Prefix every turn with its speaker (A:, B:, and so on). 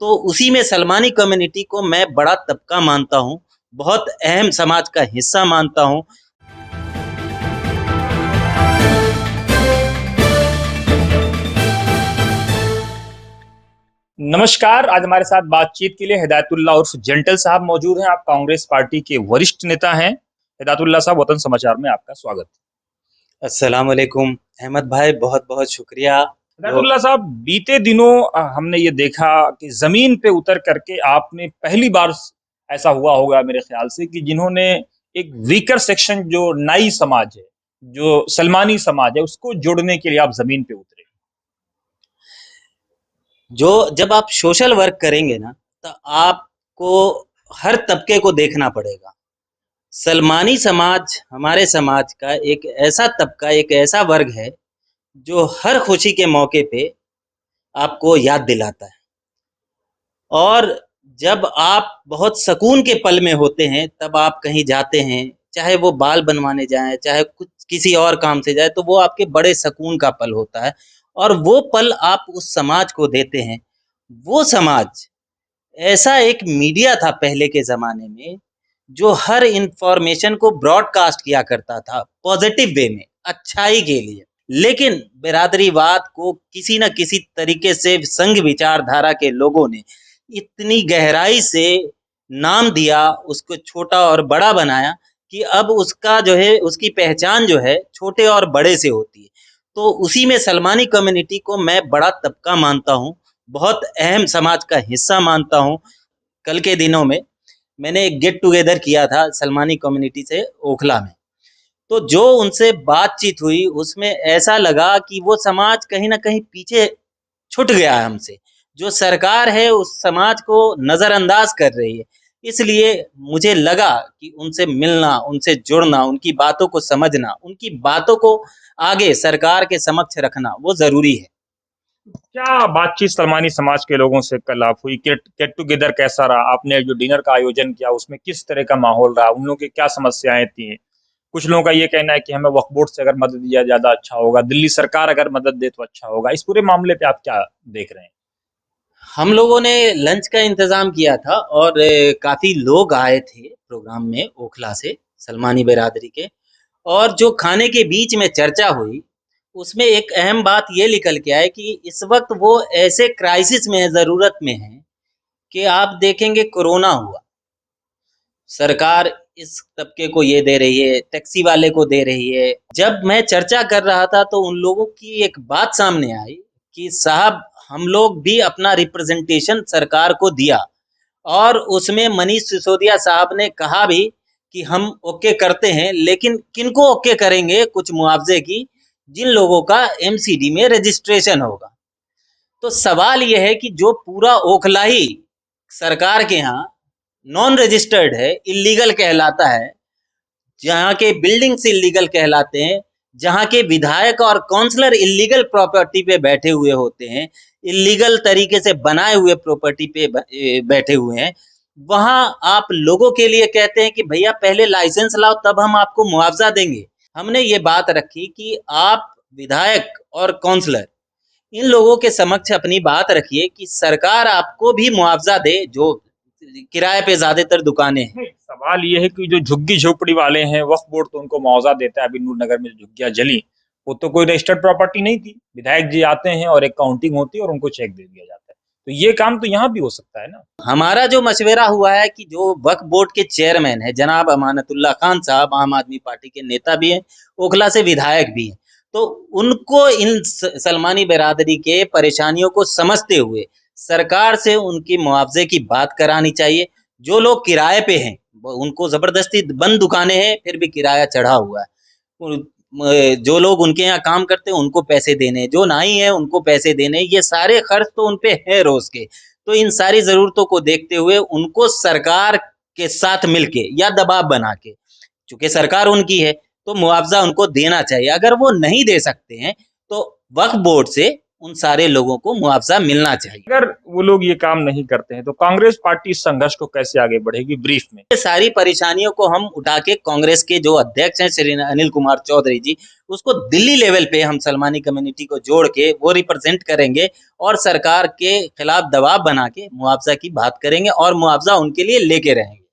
A: तो उसी में सलमानी कम्युनिटी को मैं बड़ा तबका मानता हूँ, बहुत अहम समाज का हिस्सा मानता हूँ।
B: नमस्कार। आज हमारे साथ बातचीत के लिए हिदायतुल्लाह उर्फ जेंटल साहब मौजूद हैं। आप कांग्रेस पार्टी के वरिष्ठ नेता हैं। हिदायतुल्लाह साहब, वतन समाचार में आपका स्वागत है।
A: अस्सलाम वालेकुम अहमद भाई, बहुत बहुत शुक्रिया। जो
B: हिदायतुल्लाह साहब, बीते दिनों हमने ये देखा कि जमीन पे उतर करके आपने पहली बार ऐसा हुआ होगा मेरे ख्याल से कि जिन्होंने एक वीकर सेक्शन जो नाई समाज है, जो सलमानी समाज है, उसको जोड़ने के लिए आप जमीन पे उतरे।
A: जो जब आप सोशल वर्क करेंगे ना, तो आपको हर तबके को देखना पड़ेगा। सलमानी समाज हमारे समाज का एक ऐसा तबका, एक ऐसा वर्ग है जो हर खुशी के मौके पे आपको याद दिलाता है। और जब आप बहुत सुकून के पल में होते हैं, तब आप कहीं जाते हैं, चाहे वो बाल बनवाने जाएं, चाहे कुछ किसी और काम से जाए, तो वो आपके बड़े सुकून का पल होता है। और वो पल आप उस समाज को देते हैं। वो समाज ऐसा एक मीडिया था पहले के ज़माने में, जो हर इन्फॉर्मेशन को ब्रॉडकास्ट किया करता था पॉजिटिव वे में, अच्छाई के लिए। लेकिन बिरादरीवाद को किसी न किसी तरीके से संघ विचारधारा के लोगों ने इतनी गहराई से नाम दिया, उसको छोटा और बड़ा बनाया कि अब उसका जो है, उसकी पहचान जो है छोटे और बड़े से होती है। तो उसी में सलमानी कम्युनिटी को मैं बड़ा तबका मानता हूँ, बहुत अहम समाज का हिस्सा मानता हूँ। कल के दिनों में मैंने एक गेट टुगेदर किया था सलमानी कम्युनिटी से ओखला में। तो जो उनसे बातचीत हुई, उसमें ऐसा लगा कि वो समाज कहीं न कहीं पीछे छूट गया है हमसे। जो सरकार है उस समाज को नज़रअंदाज कर रही है। इसलिए मुझे लगा कि उनसे मिलना, उनसे जुड़ना, उनकी बातों को समझना, उनकी बातों को आगे सरकार के समक्ष रखना वो ज़रूरी है।
B: क्या बातचीत सलमानी समाज के लोगों से कल आप हुई? गेट टुगेदर कैसा रहा? आपने जो डिनर का आयोजन किया उसमें किस तरह का माहौल रहा? उन लोगों की क्या समस्याएं थी? कुछ लोगों का ये कहना है कि हमें वक्फ बोर्ड से अगर मदद दिया ज्यादा अच्छा होगा, दिल्ली सरकार अगर मदद दे तो अच्छा होगा। इस पूरे मामले पे आप क्या देख रहे हैं?
A: हम लोगों ने लंच का इंतज़ाम किया था और काफ़ी लोग आए थे प्रोग्राम में ओखला से, सलमानी बिरादरी के। और जो खाने के बीच में चर्चा हुई, उसमें एक अहम बात ये निकल के आए कि इस वक़्त वो ऐसे क्राइसिस में हैं, ज़रूरत में हैं कि आप देखेंगे कोरोना हुआ, सरकार इस तबके को ये दे रही है, टैक्सी वाले को दे रही है। जब मैं चर्चा कर रहा था तो उन लोगों की एक बात सामने आई कि साहब, हम लोग भी अपना रिप्रेजेंटेशन सरकार को दिया और उसमें मनीष सिसोदिया साहब ने कहा भी कि हम ओके करते हैं, लेकिन किनको ओके करेंगे कुछ मुआवजे की, जिन लोगों का एमसीडी में रजिस्ट्रेशन होगा। तो सवाल यह है कि जो पूरा ओखला ही सरकार के यहाँ नॉन रजिस्टर्ड है, इलीगल कहलाता है, जहाँ के बिल्डिंग्स इलीगल कहलाते हैं, जहाँ के विधायक और काउंसलर इलीगल प्रॉपर्टी पे बैठे हुए होते हैं, इलीगल तरीके से बनाए हुए प्रॉपर्टी पे बैठे हुए हैं, वहाँ आप लोगों के लिए कहते हैं कि भैया पहले लाइसेंस लाओ, तब हम आपको मुआवजा देंगे। हमने ये बात रखी कि आप विधायक और काउंसलर इन लोगों के समक्ष अपनी बात रखिए कि सरकार आपको भी मुआवजा दे, जो किराए पे ज्यादातर दुकानें हैं।
B: नहीं, सवाल ये है कि जो झुग्गी झोपड़ी वाले हैं, वक्फ बोर्ड तो उनको मुआवजा देता है। अभी नूर नगर में जो झुग्गियां जली, वो तो कोई रजिस्टर्ड प्रॉपर्टी नहीं थी। विधायक जी आते हैं और एक काउंटिंग होती है और उनको चेक दे दिया जाता है। तो ये काम तो यहाँ भी हो सकता है ना?
A: हमारा जो मशवरा हुआ है कि जो वक्फ बोर्ड के चेयरमैन है जनाब अमानतुल्लाह खान साहब, आम आदमी पार्टी के नेता भी हैं, ओखला से विधायक भी हैं, तो उनको इन सलमानी बिरादरी के परेशानियों को समझते हुए सरकार से उनकी मुआवजे की बात करानी चाहिए। जो लोग किराए पे हैं, उनको जबरदस्ती बंद दुकानें हैं, फिर भी किराया चढ़ा हुआ है। जो लोग उनके यहाँ काम करते हैं उनको पैसे देने, जो नाई है उनको पैसे देने, ये सारे खर्च तो उन पे है रोज के। तो इन सारी ज़रूरतों को देखते हुए उनको सरकार के साथ मिलके या दबाव बना के, चूँकि सरकार उनकी है, तो मुआवज़ा उनको देना चाहिए। अगर वो नहीं दे सकते हैं, तो वक्फ बोर्ड से उन सारे लोगों को मुआवजा मिलना चाहिए।
B: अगर वो लोग ये काम नहीं करते हैं तो कांग्रेस पार्टी इस संघर्ष को कैसे आगे बढ़ेगी, ब्रीफ में?
A: ये सारी परेशानियों को हम उठा के कांग्रेस के जो अध्यक्ष हैं श्री अनिल कुमार चौधरी जी, उसको दिल्ली लेवल पे हम सलमानी कम्युनिटी को जोड़ के वो रिप्रेजेंट करेंगे और सरकार के खिलाफ दबाव बना के मुआवजा की बात करेंगे और मुआवजा उनके लिए लेके रहेंगे।